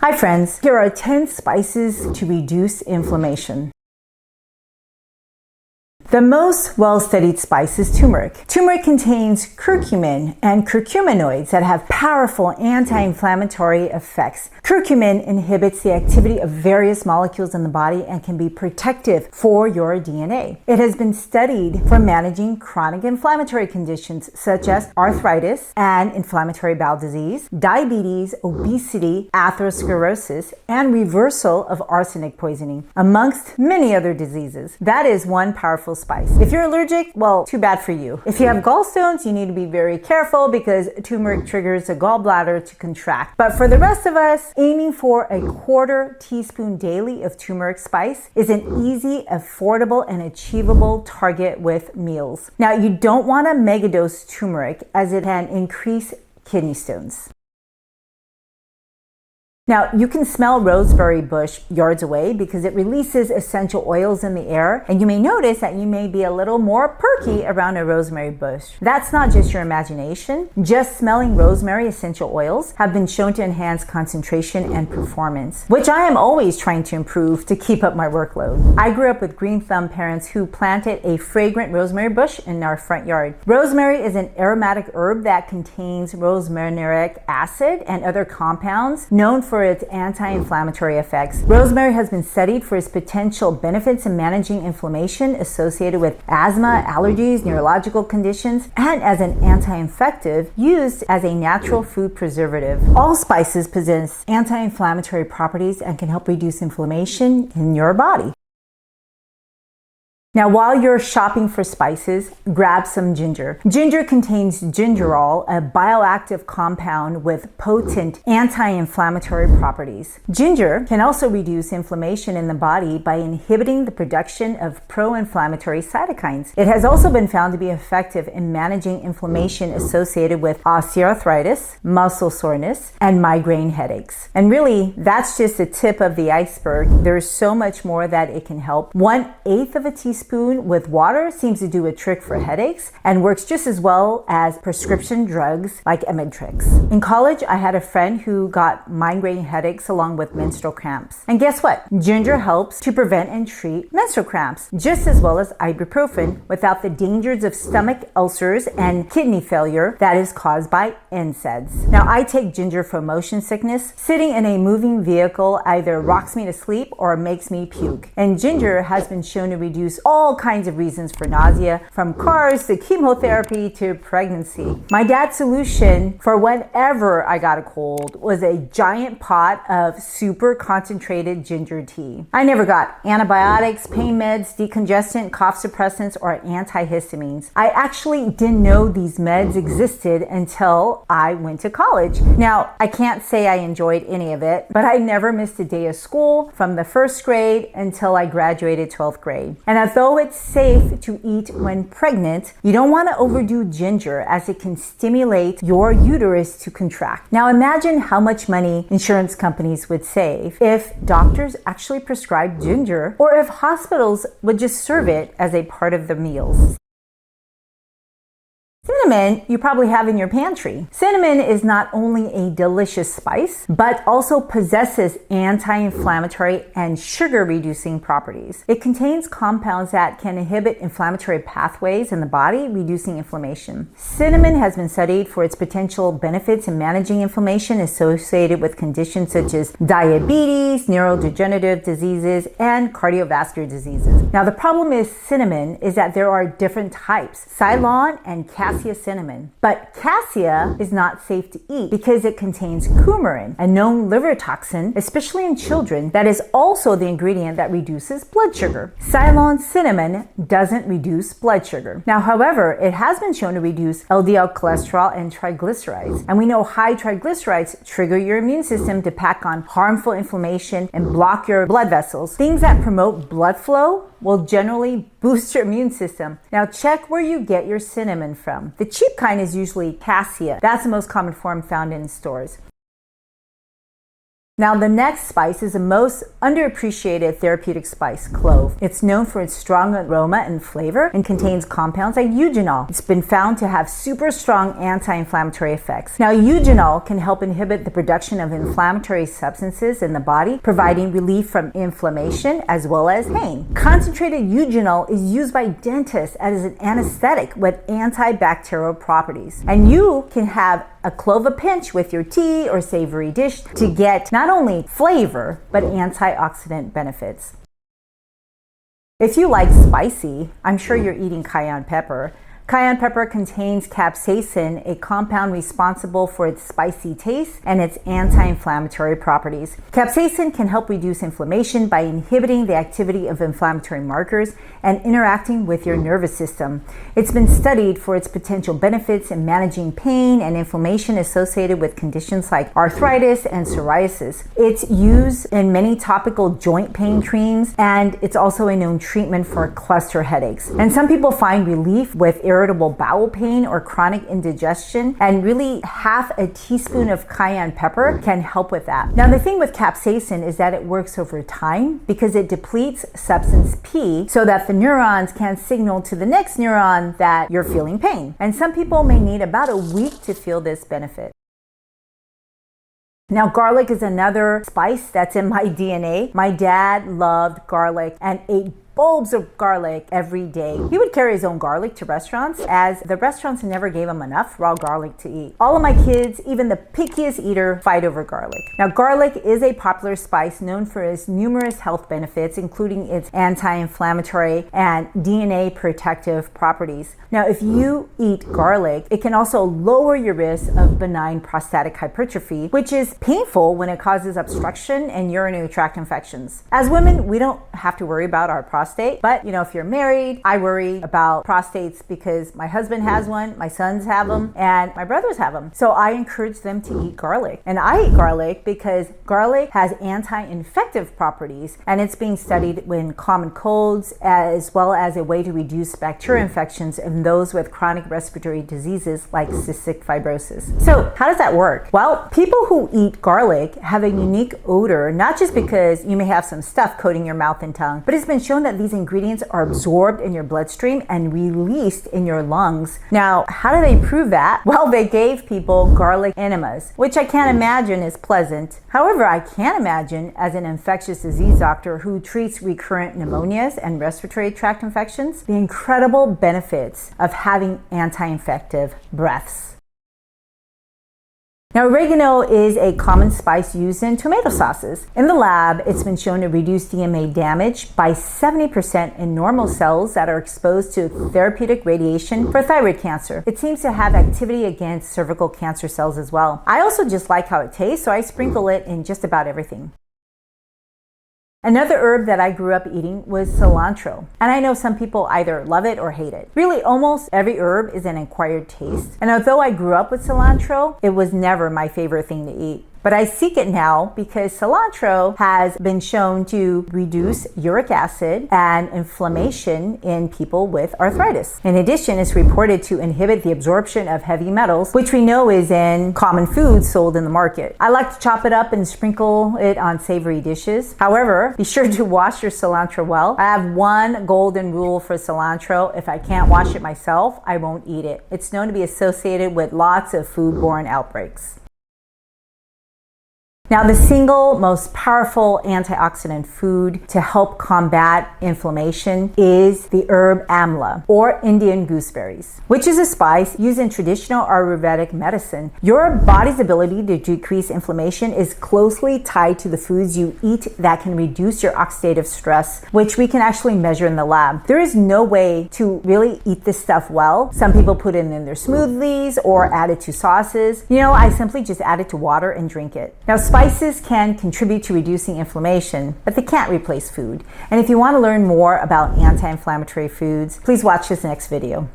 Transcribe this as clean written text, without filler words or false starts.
Hi friends, here are 10 spices to reduce inflammation. The most well-studied spice is turmeric. Turmeric contains curcumin and curcuminoids that have powerful anti-inflammatory effects. Curcumin inhibits the activity of various molecules in the body and can be protective for your DNA. It has been studied for managing chronic inflammatory conditions such as arthritis and inflammatory bowel disease, diabetes, obesity, atherosclerosis, and reversal of arsenic poisoning, amongst many other diseases. That is one powerful spice. If you're allergic, well, too bad for you. If you have gallstones, you need to be very careful because turmeric triggers the gallbladder to contract. But for the rest of us, aiming for a quarter teaspoon daily of turmeric spice is an easy, affordable, and achievable target with meals. Now, you don't want to megadose turmeric as it can increase kidney stones. Now, you can smell rosemary bush yards away because it releases essential oils in the air, and you may notice that you may be a little more perky around a rosemary bush. That's not just your imagination. Just smelling rosemary essential oils have been shown to enhance concentration and performance, which I am always trying to improve to keep up my workload. I grew up with green thumb parents who planted a fragrant rosemary bush in our front yard. Rosemary is an aromatic herb that contains rosmarinic acid and other compounds known for its anti-inflammatory effects. Rosemary has been studied for its potential benefits in managing inflammation associated with asthma, allergies, neurological conditions, and as an anti-infective used as a natural food preservative. All spices possess anti-inflammatory properties and can help reduce inflammation in your body. Now, while you're shopping for spices, grab some ginger. Ginger contains gingerol, a bioactive compound with potent anti-inflammatory properties. Ginger can also reduce inflammation in the body by inhibiting the production of pro-inflammatory cytokines. It has also been found to be effective in managing inflammation associated with osteoarthritis, muscle soreness, and migraine headaches. And really, that's just the tip of the iceberg. There's so much more that it can help. 1/8 of a teaspoon with water seems to do a trick for headaches and works just as well as prescription drugs like Emmetrix. In college, I had a friend who got migraine headaches along with menstrual cramps. And guess what? Ginger helps to prevent and treat menstrual cramps just as well as ibuprofen without the dangers of stomach ulcers and kidney failure that is caused by NSAIDs. Now, I take ginger for motion sickness. Sitting in a moving vehicle either rocks me to sleep or makes me puke. And ginger has been shown to reduce all kinds of reasons for nausea, from cars to chemotherapy to pregnancy. My dad's solution for whenever I got a cold was a giant pot of super concentrated ginger tea. I never got antibiotics, pain meds, decongestant, cough suppressants, or antihistamines. I actually didn't know these meds existed until I went to college. Now, I can't say I enjoyed any of it, but I never missed a day of school from the first grade until I graduated 12th grade. And although it's safe to eat when pregnant, you don't want to overdo ginger as it can stimulate your uterus to contract. Now imagine how much money insurance companies would save if doctors actually prescribed ginger or if hospitals would just serve it as a part of the meals. Cinnamon you probably have in your pantry. Cinnamon is not only a delicious spice, but also possesses anti-inflammatory and sugar-reducing properties. It contains compounds that can inhibit inflammatory pathways in the body, reducing inflammation. Cinnamon has been studied for its potential benefits in managing inflammation associated with conditions such as diabetes, neurodegenerative diseases, and cardiovascular diseases. Now, the problem with cinnamon is that there are different types, Ceylon and cassia cinnamon. But cassia is not safe to eat because it contains coumarin, a known liver toxin, especially in children, that is also the ingredient that reduces blood sugar. Ceylon cinnamon doesn't reduce blood sugar. Now, however, it has been shown to reduce LDL cholesterol and triglycerides. And we know high triglycerides trigger your immune system to pack on harmful inflammation and block your blood vessels. Things that promote blood flow will generally boost your immune system. Now, check where you get your cinnamon from. The cheap kind is usually cassia. That's the most common form found in stores. Now, the next spice is the most underappreciated therapeutic spice, clove. It's known for its strong aroma and flavor and contains compounds like eugenol. It's been found to have super strong anti-inflammatory effects. Now, eugenol can help inhibit the production of inflammatory substances in the body, providing relief from inflammation as well as pain. Concentrated eugenol is used by dentists as an anesthetic with antibacterial properties. And you can have a clove a pinch with your tea or savory dish to get not only flavor, but antioxidant benefits. If you like spicy, I'm sure you're eating cayenne pepper. Cayenne pepper contains capsaicin, a compound responsible for its spicy taste and its anti-inflammatory properties. Capsaicin can help reduce inflammation by inhibiting the activity of inflammatory markers and interacting with your nervous system. It's been studied for its potential benefits in managing pain and inflammation associated with conditions like arthritis and psoriasis. It's used in many topical joint pain creams, and it's also a known treatment for cluster headaches. And some people find relief with irritable bowel pain or chronic indigestion, and really half a teaspoon of cayenne pepper can help with that. Now, the thing with capsaicin is that it works over time because it depletes substance P so that the neurons can signal to the next neuron that you're feeling pain. And some people may need about a week to feel this benefit. Now, garlic is another spice that's in my DNA. My dad loved garlic and ate bulbs of garlic every day. He would carry his own garlic to restaurants, as the restaurants never gave him enough raw garlic to eat. All of my kids, even the pickiest eater, fight over garlic. Now, garlic is a popular spice known for its numerous health benefits, including its anti-inflammatory and DNA protective properties. Now, if you eat garlic, it can also lower your risk of benign prostatic hypertrophy, which is painful when it causes obstruction and urinary tract infections. As women, we don't have to worry about our prostate, but if you're married, I worry about prostates because my husband has one, my sons have them, and my brothers have them. So I encourage them to eat garlic. And I eat garlic because garlic has anti-infective properties, and it's being studied in common colds as well as a way to reduce bacterial infections in those with chronic respiratory diseases like cystic fibrosis. So how does that work? Well, people who eat garlic have a unique odor, not just because you may have some stuff coating your mouth and tongue, but it's been shown that these ingredients are absorbed in your bloodstream and released in your lungs. Now, how do they prove that? Well, they gave people garlic enemas, which I can't imagine is pleasant. However, I can imagine as an infectious disease doctor who treats recurrent pneumonias and respiratory tract infections, the incredible benefits of having anti-infective breaths. Now, oregano is a common spice used in tomato sauces. In the lab, it's been shown to reduce DNA damage by 70% in normal cells that are exposed to therapeutic radiation for thyroid cancer. It seems to have activity against cervical cancer cells as well. I also just like how it tastes, so I sprinkle it in just about everything. Another herb that I grew up eating was cilantro, and I know some people either love it or hate it. Really, almost every herb is an acquired taste, and although I grew up with cilantro, it was never my favorite thing to eat. But I seek it now because cilantro has been shown to reduce uric acid and inflammation in people with arthritis. In addition, it's reported to inhibit the absorption of heavy metals, which we know is in common foods sold in the market. I like to chop it up and sprinkle it on savory dishes. However, be sure to wash your cilantro well. I have one golden rule for cilantro. If I can't wash it myself, I won't eat it. It's known to be associated with lots of foodborne outbreaks. Now, the single most powerful antioxidant food to help combat inflammation is the herb AMLA, or Indian gooseberries, which is a spice used in traditional Ayurvedic medicine. Your body's ability to decrease inflammation is closely tied to the foods you eat that can reduce your oxidative stress, which we can actually measure in the lab. There is no way to really eat this stuff well. Some people put it in their smoothies or add it to sauces. I simply just add it to water and drink it. Now, spices can contribute to reducing inflammation, but they can't replace food. And if you want to learn more about anti-inflammatory foods, please watch this next video.